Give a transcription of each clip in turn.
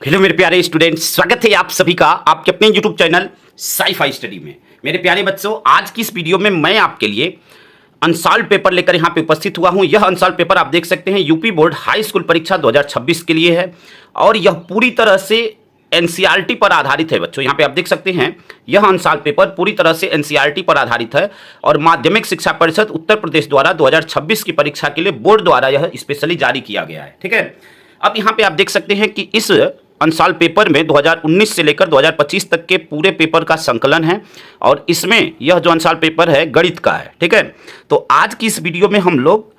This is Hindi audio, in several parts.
हेलो मेरे प्यारे स्टूडेंट्स, स्वागत है आप सभी का आपके अपने यूट्यूब चैनल साई-फाई स्टडी में। मेरे प्यारे बच्चों, आज की इस वीडियो में मैं आपके लिए अनसॉल्व पेपर लेकर यहाँ पे उपस्थित हुआ हूँ। यह अनसॉल्व पेपर आप देख सकते हैं यूपी बोर्ड हाई स्कूल परीक्षा 2026 के लिए है और यह पूरी तरह से एनसीईआरटी पर आधारित है। बच्चों यहाँ पे आप देख सकते हैं यह अनसॉल्व पेपर पूरी तरह से एनसीईआरटी पर आधारित है और माध्यमिक शिक्षा परिषद उत्तर प्रदेश द्वारा 2026 की परीक्षा के लिए बोर्ड द्वारा यह स्पेशली जारी किया गया है। ठीक है, अब यहाँ पे आप देख सकते हैं कि इस अनसॉल्व पेपर में 2019 से लेकर 2025 तक के पूरे पेपर का संकलन है और इसमें यह जो अनसॉल्व पेपर है गणित का है। ठीक है, तो आज की इस वीडियो में हम लोग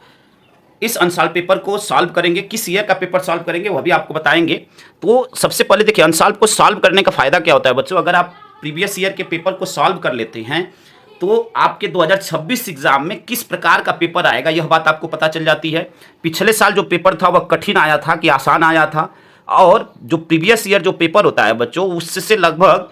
इस अनसॉल्व पेपर को सॉल्व करेंगे। किस ईयर का पेपर सॉल्व करेंगे वह भी आपको बताएंगे। तो सबसे पहले देखिए, अनसॉल्व को सॉल्व करने का फायदा क्या होता है बच्चों। अगर आप प्रीवियस ईयर के पेपर को सॉल्व कर लेते हैं तो आपके 2026 एग्जाम में किस प्रकार का पेपर आएगा यह बात आपको पता चल जाती है। पिछले साल जो पेपर था वह कठिन आया था कि आसान आया था, और जो प्रीवियस ईयर जो पेपर होता है बच्चों उससे लगभग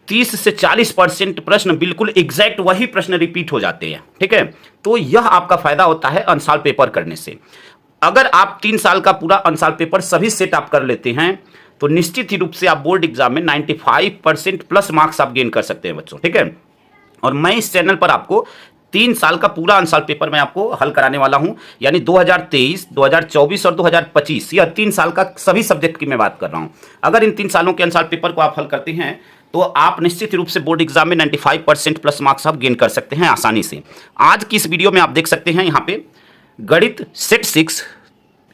30 से 40% प्रश्न बिल्कुल एग्जैक्ट वही प्रश्न रिपीट हो जाते हैं। ठीक है, तो यह आपका फायदा होता है अनसॉल्व पेपर करने से। अगर आप 3 साल का पूरा अनसॉल्व पेपर सभी सेट आप कर लेते हैं तो निश्चित ही रूप से आप बोर्ड एग्जाम में 95% प्लस मार्क्स आप गेन कर सकते हैं बच्चों। ठीक है, और मैं इस चैनल पर आपको 3 साल का पूरा अनसॉल्व पेपर मैं आपको हल कराने वाला हूं, यानी 2023, 2024 और 2025, यह 3 साल का सभी सब्जेक्ट की मैं बात कर रहा हूं। अगर इन 3 सालों के अनसॉल्व पेपर को आप हल करते हैं तो आप निश्चित रूप से बोर्ड एग्जाम में 95% प्लस मार्क्स आप गेन कर सकते हैं आसानी से। आज की इस वीडियो में आप देख सकते हैं यहाँ पे गणित सेट 6,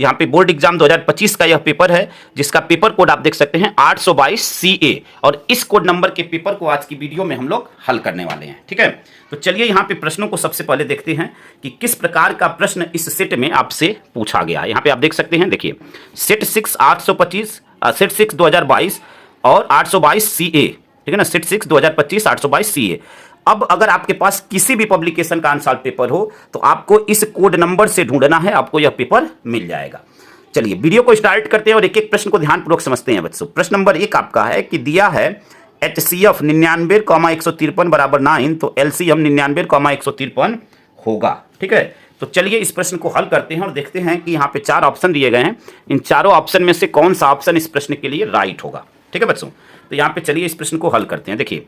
यहाँ पे बोर्ड एग्जाम 2025 का यह पेपर है जिसका पेपर कोड आप देख सकते हैं 822 CA, और इस कोड नंबर के पेपर को आज की वीडियो में हम लोग हल करने वाले हैं। ठीक है, तो चलिए यहाँ पे प्रश्नों को सबसे पहले देखते हैं कि किस प्रकार का प्रश्न इस सेट में आपसे पूछा गया है। यहाँ पे आप देख सकते हैं, देखिए सेट 6 825, सेट 6 2022 और 822 CA। ठीक है ना, सेट 6 2025 822 CA। अब अगर आपके पास किसी भी पब्लिकेशन का अनसॉल्व पेपर हो तो आपको इस कोड नंबर से ढूंढना है, आपको यह पेपर मिल जाएगा। चलिए वीडियो को स्टार्ट करते हैं और एक एक प्रश्न को ध्यानपूर्वक समझते हैं बच्चों। प्रश्न नंबर 1 आपका है कि दिया है HCF 99,153 बराबर 9, तो LCM 99,153 होगा। ठीक है, तो चलिए इस प्रश्न को हल करते हैं और देखते हैं कि यहाँ पे 4 ऑप्शन दिए गए हैं, इन चारों ऑप्शन में से कौन सा ऑप्शन इस प्रश्न के लिए राइट होगा। ठीक है बच्चों, तो यहाँ पे चलिए इस प्रश्न को हल करते हैं। देखिए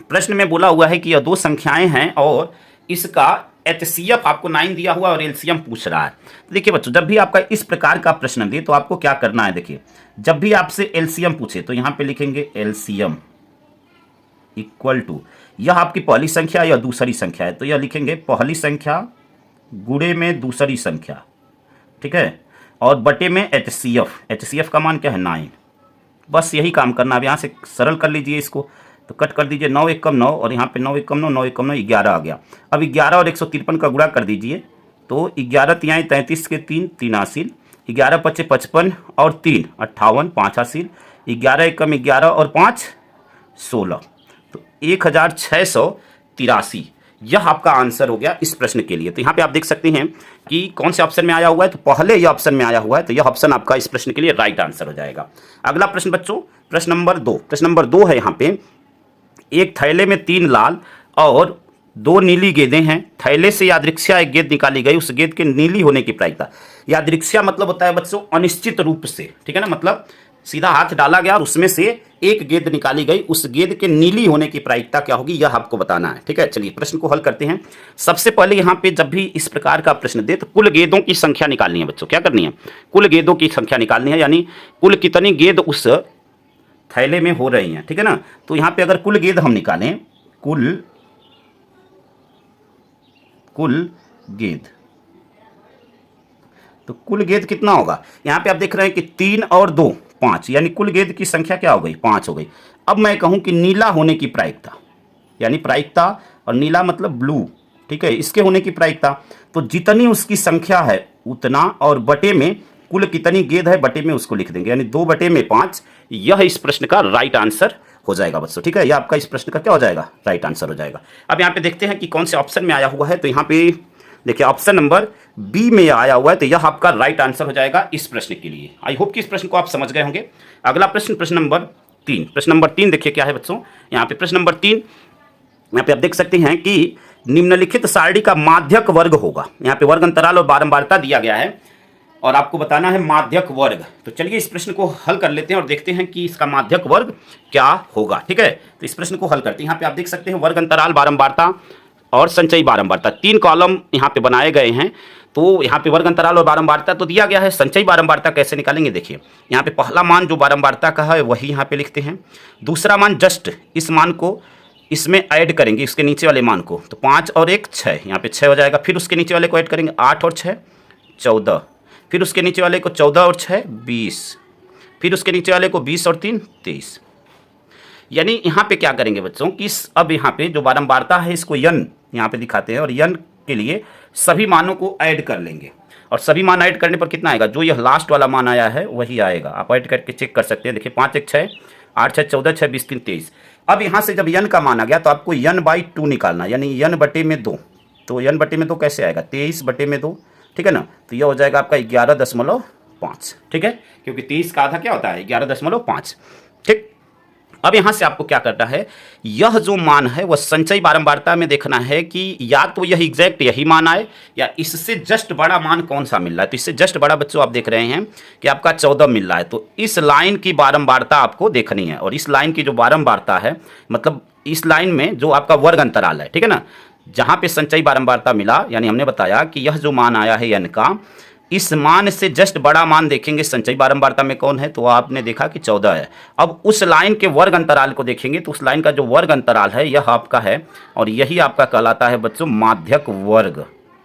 प्रश्न में बोला हुआ है कि यह 2 संख्याएं हैं और इसका HCF आपको 9 दिया हुआ और LCM पूछ रहा है। तो देखिए बच्चों, जब भी आपका इस प्रकार का प्रश्न दे तो आपको क्या करना है। देखिए जब भी आपसे LCM पूछे तो यहाँ पे लिखेंगे LCM इक्वल टू, यह आपकी पहली संख्या या दूसरी संख्या है तो यह लिखेंगे पहली संख्या गुणे में दूसरी संख्या। ठीक है, और बटे में HCF का मान क्या है 9। बस यही काम करना। अब यहाँ से सरल कर लीजिए इसको, तो कट कर दीजिए 9 एकम 9 और यहाँ पे 9 एकम 9 9 एकम 9 11 आ गया। अब 11 और 153 का गुणा कर दीजिए तो 11 तिहाई 33 के 3 3 हासिल, 11 पच्चे 55 और 3 58 5 हासिल, 11 एकम 11 और 5 16, तो 1683 यह आपका आंसर हो गया इस प्रश्न के लिए। तो यहाँ पे आप देख सकते हैं कि कौन से ऑप्शन में आया हुआ है, तो पहले यह ऑप्शन में आया हुआ है, तो यह ऑप्शन आपका इस प्रश्न के लिए राइट आंसर हो जाएगा। अगला प्रश्न बच्चों, प्रश्न नंबर 2। प्रश्न नंबर 2 है यहाँ पे, एक थैले में 3 लाल और 2 नीली गेंदें हैं। थैले से यादृच्छिक एक गेंद निकाली गई, उस गेंद के नीली होने की प्रायिकता। यादृच्छिक मतलब होता है बच्चों अनिश्चित रूप से। ठीक है ना, मतलब सीधा हाथ डाला गया और उसमें से एक गेंद निकाली गई, उस गेंद के नीली होने की प्रायिकता क्या होगी यह आपको बताना है। ठीक है, चलिए प्रश्न को हल करते हैं। सबसे पहले यहाँ पे जब भी इस प्रकार का प्रश्न दे तो कुल गेंदों की संख्या निकालनी है बच्चों। क्या करनी है, कुल गेंदों की संख्या निकालनी है, यानी कुल कितनी गेंद उस थैले में हो रही हैं। ठीक है ना, तो यहाँ पे अगर कुल गेंद हम निकालें, कुल गेंद, तो कुल गेंद कितना होगा। यहाँ पे आप देख रहे हैं कि 3 और 2 5, यानी कुल गेंद की संख्या क्या हो गई 5 हो गई। अब मैं कहूँ कि नीला होने की प्रायिकता, यानी प्रायिकता और नीला मतलब ब्लू। ठीक है, इसके होने की प्रायिकता, तो जितनी उसकी संख्या है उतना, और बटे में कुल कितनी गेंद है बटे में उसको लिख देंगे, यानी 2 बटे में 5। यह इस प्रश्न का राइट आंसर हो जाएगा बच्चों। ठीक है, यह आपका इस प्रश्न का क्या हो जाएगा, राइट आंसर हो जाएगा। अब यहाँ पे देखते हैं कि कौन से ऑप्शन में आया हुआ है, तो यहाँ पे देखिए ऑप्शन नंबर बी में आया हुआ है, तो यह आपका राइट आंसर हो जाएगा इस प्रश्न के लिए। आई होप कि इस प्रश्न को आप समझ गए होंगे। अगला प्रश्न, प्रश्न नंबर 3। प्रश्न नंबर 3 देखिए क्या है बच्चों, यहाँ पे प्रश्न नंबर 3, यहाँ पे आप देख सकते हैं कि निम्नलिखित सारणी का माध्यक वर्ग होगा। यहाँ पे वर्ग अंतराल और बारंबारता दिया गया है। और आपको बताना है माध्यक वर्ग। तो चलिए इस प्रश्न को हल कर लेते हैं और देखते हैं कि इसका माध्यक वर्ग क्या होगा। ठीक है, तो इस प्रश्न को हल करते हैं। यहाँ पे आप देख सकते हैं वर्ग अंतराल, बारंबारता और संचयी बारंबारता, 3 कॉलम यहाँ पे बनाए गए हैं। तो यहाँ पे वर्ग अंतराल और बारंबारता तो दिया गया है, संचयी बारंबारता कैसे निकालेंगे देखिए। यहाँ पे पहला मान जो बारंबारता का है वही यहाँ पे लिखते हैं, दूसरा मान जस्ट इस मान को इसमें ऐड करेंगे, इसके नीचे वाले मान को, तो 5 और 1 6, यहाँ पे 6 हो जाएगा। फिर उसके नीचे वाले को ऐड करेंगे 8 और 6 14, फिर उसके नीचे वाले को 14 और 6 20, फिर उसके नीचे वाले को 20 और 3 23। यानी यहाँ पे क्या करेंगे बच्चों कि अब यहाँ पे जो बारंबारता है इसको यन यहाँ पे दिखाते हैं और यन के लिए सभी मानों को ऐड कर लेंगे और सभी मान ऐड करने पर कितना आएगा, जो यह लास्ट वाला मान आया है वही आएगा। आप ऐड करके चेक कर सकते हैं। देखिए 5 1 6 8 6 14 6 20 3 23। अब यहाँ से जब यन का मान आ गया तो आपको यन बाई 2 निकालना, यानी यन बटे में 2। तो यन बटे में 2 कैसे आएगा, 23 बटे में 2, ठीक है ना। तो यह हो जाएगा आपका 11.5, ठीक है, क्योंकि 23 का आधा क्या होता है 11.5, ठीक। अब यहाँ से आपको क्या करना है, यह जो मान है वह संचयी बारंबारता में देखना है कि या तो यह एग्जैक्ट यही मान आए या इससे जस्ट बड़ा मान कौन सा मिल रहा है। तो इससे जस्ट बड़ा बच्चों आप देख रहे हैं कि आपका 14 मिल रहा है। तो इस लाइन की बारंबारता आपको देखनी है और इस लाइन की जो बारंबारता है मतलब इस लाइन में जो आपका वर्ग अंतराल है, ठीक है ना, जहाँ पे संचयी बारंबारता मिला, यानी हमने बताया कि यह जो मान आया है n का, इस मान से जस्ट बड़ा मान देखेंगे संचयी बारंबारता में कौन है, तो आपने देखा कि 14 है। अब उस लाइन के वर्ग अंतराल को देखेंगे तो उस लाइन का जो वर्ग अंतराल है यह आपका है और यही आपका कहलाता है बच्चों माध्यक वर्ग।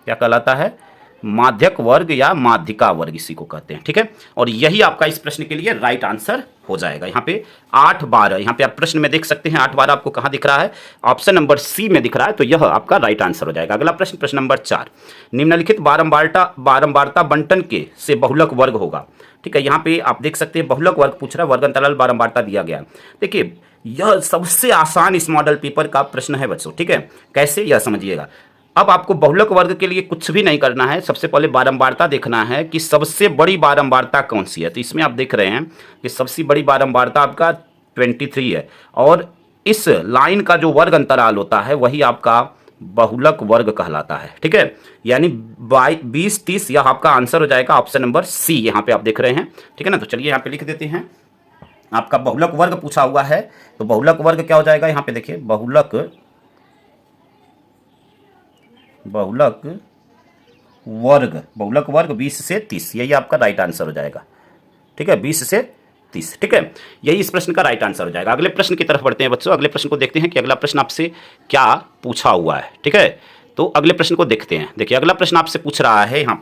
क्या कहलाता है, माध्यक वर्ग या माध्यिका वर्ग इसी को कहते हैं, ठीक है। और यही आपका इस प्रश्न के लिए राइट आंसर हो जाएगा। यहाँ पे 8 12, यहाँ पे आप प्रश्न में देख सकते हैं 8 12 आपको कहाँ दिख रहा है, ऑप्शन नंबर सी में दिख रहा है, तो यह आपका राइट आंसर हो जाएगा। अगला प्रश्न, प्रश्न नंबर 4, निम्नलिखित बारंबारता बंटन के से बहुलक वर्ग होगा। ठीक है, यहाँ पे आप देख सकते हैं बहुलक वर्ग पूछ रहा है, वर्ग अंतराल बारंबारता दिया गया। देखिए यह सबसे आसान इस मॉडल पेपर का प्रश्न है बच्चों, ठीक है। कैसे, यह समझिएगा। अब आपको बहुलक वर्ग के लिए कुछ भी नहीं करना है, सबसे पहले बारंबारता देखना है कि सबसे बड़ी बारंबारता कौन सी है। तो इसमें आप देख रहे हैं कि सबसे बड़ी बारंबारता आपका 23 है और इस लाइन का जो वर्ग अंतराल होता है वही आपका बहुलक वर्ग कहलाता है, ठीक है। यानी 20 30 यह आपका आंसर हो जाएगा, ऑप्शन नंबर सी यहाँ पे आप देख रहे हैं, ठीक है ना। तो चलिए यहाँ पे लिख देते हैं, आपका बहुलक वर्ग पूछा हुआ है तो बहुलक वर्ग क्या हो जाएगा, यहाँ पे देखिए बहुलक वर्ग 20 से 30, यही आपका राइट आंसर हो जाएगा, ठीक है, 20 से 30, ठीक है, यही इस प्रश्न का राइट आंसर हो जाएगा। अगले प्रश्न की तरफ बढ़ते हैं बच्चों, अगले प्रश्न को देखते हैं कि अगला प्रश्न आपसे क्या पूछा हुआ है, ठीक है। तो अगले प्रश्न को देखते हैं। देखिए अगला प्रश्न आपसे पूछ रहा है यहाँ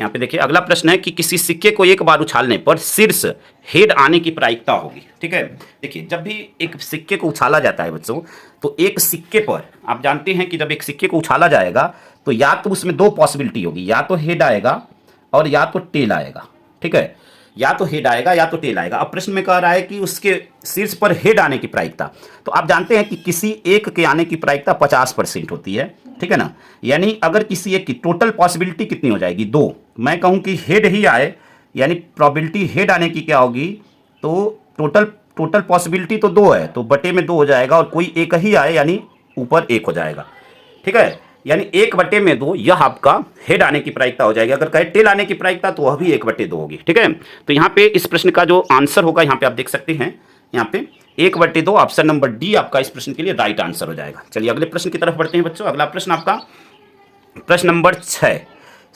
पे देखिए अगला प्रश्न है कि किसी सिक्के को एक बार उछालने पर शीर्ष हेड आने की प्रायिकता होगी, ठीक है। देखिए जब भी एक सिक्के को उछाला जाता है बच्चों, तो एक सिक्के पर आप जानते हैं कि जब एक सिक्के को उछाला जाएगा तो या तो उसमें 2 पॉसिबिलिटी होगी, या तो हेड आएगा और या तो टेल आएगा, ठीक है, या तो हेड आएगा या तो टेल आएगा। अब प्रश्न में कह रहा है कि उसके शीर्ष पर हेड आने की प्रायिकता, तो आप जानते हैं कि किसी एक के आने की प्रायिकता 50% होती है, ठीक है ना। यानी अगर किसी एक की टोटल पॉसिबिलिटी कितनी हो जाएगी, 2। मैं कहूं कि हेड ही आए, यानी प्रोबेबिलिटी हेड आने की क्या होगी, तो टोटल पॉसिबिलिटी तो 2 है, तो बटे में 2 हो जाएगा और कोई एक ही आए यानी ऊपर 1 हो जाएगा, ठीक है। यानी 1/2 यह आपका हेड आने की प्रायिकता हो जाएगी। अगर कहे टेल आने की प्रायिकता तो वह भी 1/2 होगी, ठीक है। तो यहाँ पे इस प्रश्न का जो आंसर होगा यहाँ पे आप देख सकते हैं, यहाँ पे 1/2 ऑप्शन नंबर डी आपका इस प्रश्न के लिए राइट आंसर हो जाएगा। चलिए अगले प्रश्न की तरफ बढ़ते हैं बच्चों। अगला प्रश्न आपका प्रश्न नंबर 6,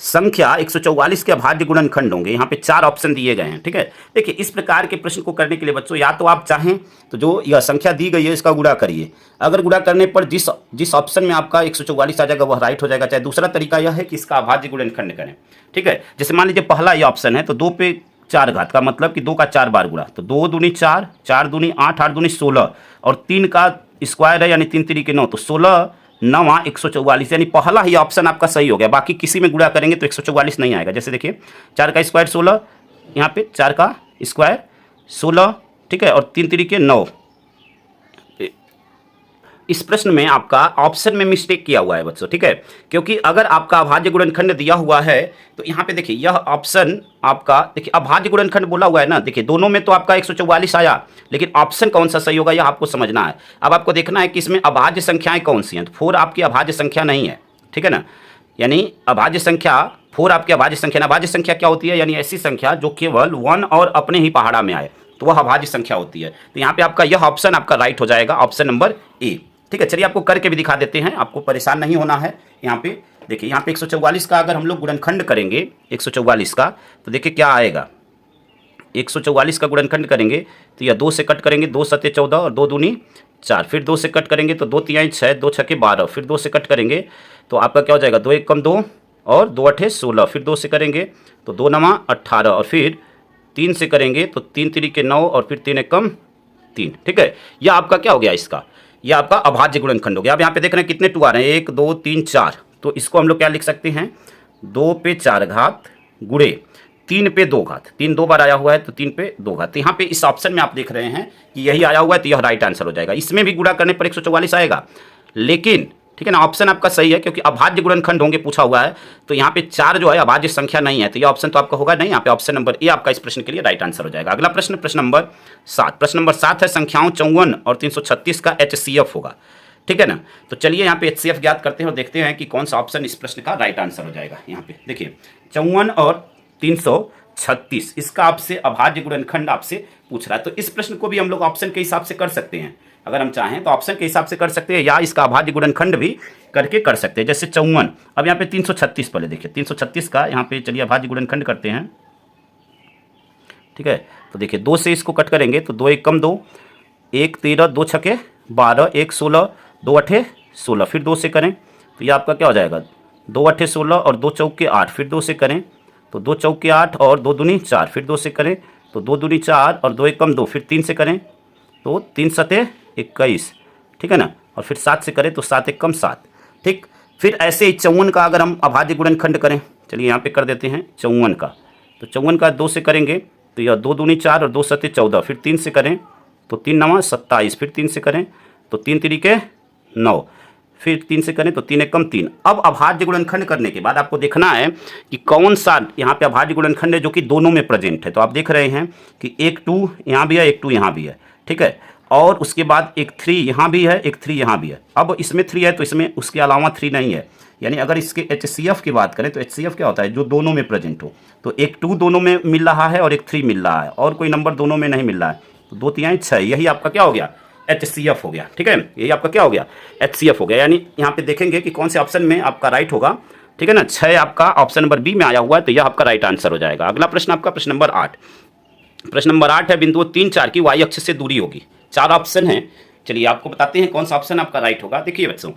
संख्या 144 के अभाज्य गुणनखंड होंगे। यहाँ पे 4 ऑप्शन दिए गए हैं, ठीक है। देखिए इस प्रकार के प्रश्न को करने के लिए बच्चों या तो आप चाहें तो जो यह संख्या दी गई है इसका गुणा करिए, अगर गुणा करने पर जिस ऑप्शन में आपका 144 आ जाएगा वह राइट हो जाएगा। चाहे दूसरा तरीका यह है कि इसका अभाज्य गुणनखंड करें, ठीक है। जैसे मान लीजिए पहला ये ऑप्शन है तो 2 पे 4 घात का मतलब कि 2 का 4 बार गुणा, तो 2 दूनी 4, 4 दूनी 8, 8 दूनी 16 और 3 का स्क्वायर है यानी 3 3 के 9, तो 16 9 144, यानी पहला ही ऑप्शन आपका सही हो गया। बाकी किसी में गुणा करेंगे तो 144 नहीं आएगा। जैसे देखिए 4 का स्क्वायर 16, यहाँ पे 4 का स्क्वायर 16, ठीक है, और 3 3 के 9। इस प्रश्न में आपका ऑप्शन में मिस्टेक किया हुआ है बच्चों, ठीक है, क्योंकि अगर आपका अभाज्य गुणनखंड दिया हुआ है तो यहाँ पे देखिए यह ऑप्शन आपका, देखिए अभाज्य गुणनखंड बोला हुआ है ना, देखिए दोनों में तो आपका 144 आया, लेकिन ऑप्शन कौन सा सही होगा यह आपको समझना है। अब आपको देखना है कि इसमें अभाज्य संख्याएं कौन सी हैं, तो 4 आपकी अभाज्य संख्या नहीं है, ठीक है ना। यानी अभाज्य संख्या 4 आपकी अभाज्य संख्या। अभाज्य संख्या क्या होती है? यानी ऐसी संख्या जो केवल 1 और अपने ही पहाड़ा में आए, तो वह अभाज्य संख्या होती है। तो यहाँ पे आपका यह ऑप्शन आपका राइट हो जाएगा, ऑप्शन नंबर ए। ठीक है, चलिए आपको करके भी दिखा देते हैं, आपको परेशान नहीं होना है। यहाँ पे देखिए, यहाँ पे 144 का अगर हम लोग गुणनखंड करेंगे 144 का, तो देखिए क्या आएगा। 144 का गुणनखंड करेंगे तो यह 2 से कट करेंगे, 2 सत्ते 14 और 2 दूनी 4, फिर 2 से कट करेंगे तो 2 तिहाई 6, 2 छक्के 12, फिर 2 से कट करेंगे तो आपका क्या हो जाएगा, 2 एक कम 2 और 2 अठे 16, फिर 2 से करेंगे तो 2 नमा 18 और फिर 3 से करेंगे तो 3 तिरिके 9 और फिर 3 एक कम 3। ठीक है, यह आपका क्या हो गया, इसका यह आपका अभाज्य गुणनखंड हो गया। अब यहाँ पे देख रहे हैं कितने 2 आ रहे हैं, 1 2 3 4, तो इसको हम लोग क्या लिख सकते हैं, 2 पे 4 घात गुणे 3 पे 2 घात, 3 2 बार आया हुआ है तो 3 पे 2 घात। तो यहाँ पे इस ऑप्शन में आप देख रहे हैं कि यही आया हुआ है, तो यह राइट आंसर हो जाएगा। इसमें भी गुणा करने पर 144 आएगा, लेकिन ठीक है ना, ऑप्शन आपका सही है क्योंकि अभाज्य गुणनखंड होंगे पूछा हुआ है, तो यहाँ पे 4 जो है अभाज्य संख्या नहीं है, तो ये ऑप्शन तो आपका होगा नहीं। यहाँ पे ऑप्शन नंबर ए आपका इस प्रश्न के लिए राइट आंसर हो जाएगा। अगला प्रश्न, प्रश्न नंबर 7। प्रश्न नंबर 7 है संख्याओं 54 और 336 का HCF होगा। ठीक है ना, तो चलिए यहाँ पे HCF ज्ञात करते हैं और देखते हैं कि कौन सा ऑप्शन इस प्रश्न का राइट आंसर हो जाएगा। यहाँ पे देखिए 54 और 336, इसका आपसे अभाज्य गुणनखंड आपसे पूछ रहा है, तो इस प्रश्न को भी हम लोग ऑप्शन के हिसाब से कर सकते हैं। अगर हम चाहें तो ऑप्शन के हिसाब से कर सकते हैं या इसका अभाज्य गुणनखंड भी करके कर सकते हैं। जैसे 54, अब यहाँ पे 336 पहले देखिए, 336 का यहाँ पे चलिए अभाज्य गुणनखंड करते हैं। ठीक है, तो देखिए 2 से इसको कट करेंगे तो 2 एक कम 2, 1 13, 2 छक्के 12, 1 16, 2 अठे 16, फिर 2 से करें तो ये आपका क्या हो जाएगा, 2 अठे 16 और 2 चौके 8, फिर 2 से करें तो 2 चौके 8 और 2 दूनी 4, फिर 2 से करें तो 2 दूनी 4 और 2 एक कम 2, फिर 3 से करें तो 3 सते 21। ठीक है ना, और फिर 7 से करें तो 7 एक कम 7। ठीक, फिर ऐसे ही 54 का अगर हम अभाज्य गुणनखंड करें, चलिए यहाँ पे कर देते हैं 54 का, तो 54 का 2 से करेंगे तो यह 2 दूनी 4 और 2 सते 14, फिर 3 से करें तो 3 नवा 27, फिर 3 से करें तो 3 तिरिके 9, फिर 3 से करें तो 3 एक कम 3। अब अभाज्य गुणनखंड करने के बाद आपको देखना है कि कौन सा यहाँ पे अभाज्य गुणनखंड है जो कि दोनों में प्रेजेंट है। तो आप देख रहे हैं कि एक 2 यहाँ भी है, एक 2 यहाँ भी है। ठीक है, और उसके बाद एक 3 यहाँ भी है, एक 3 यहाँ भी है। अब इसमें 3 है तो इसमें उसके अलावा 3 नहीं है, यानी अगर इसके HCF की बात करें तो HCF क्या होता है, जो दोनों में प्रेजेंट हो। तो एक 2 दोनों में मिल रहा है और एक 3 मिल रहा है और कोई नंबर दोनों में नहीं मिल रहा है, तो 2 तिहाई 6, यही आपका क्या हो गया, HCF हो गया। ठीक है, यही आपका क्या हो गया, HCF हो गया। यानी यहाँ पे देखेंगे कि कौन से ऑप्शन में आपका राइट होगा। ठीक है ना, 6 आपका ऑप्शन नंबर बी में आया हुआ है, तो यह आपका राइट आंसर हो जाएगा। अगला प्रश्न आपका प्रश्न नंबर 8। प्रश्न नंबर 8 है बिंदुओं 3 4 की y अक्ष से दूरी होगी। 4 ऑप्शन है, चलिए आपको बताते हैं कौन सा ऑप्शन आपका राइट होगा। देखिए बच्चों,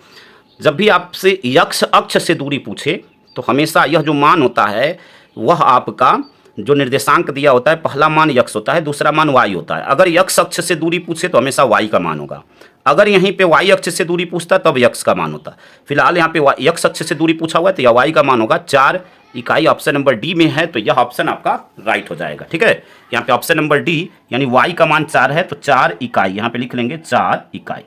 जब भी आपसे यक्ष अक्ष से दूरी पूछे तो हमेशा यह जो मान होता है वह आपका जो निर्देशांक दिया होता है, पहला मान यक्ष होता है, दूसरा मान y होता है। अगर यक्ष अक्ष से दूरी पूछे तो हमेशा y का मान होगा। अगर यहीं पे y अक्ष से दूरी पूछता तब यक्ष का मान होता। फिलहाल यहाँ पे यक्ष अक्ष से दूरी पूछा हुआ है तो यह y का मान होगा। 4 इकाई ऑप्शन नंबर डी में है, तो यह ऑप्शन आपका राइट हो जाएगा। ठीक है, यहाँ पे ऑप्शन नंबर डी यानी y का मान 4 है, तो 4 इकाई यहाँ पे लिख लेंगे, 4 इकाई।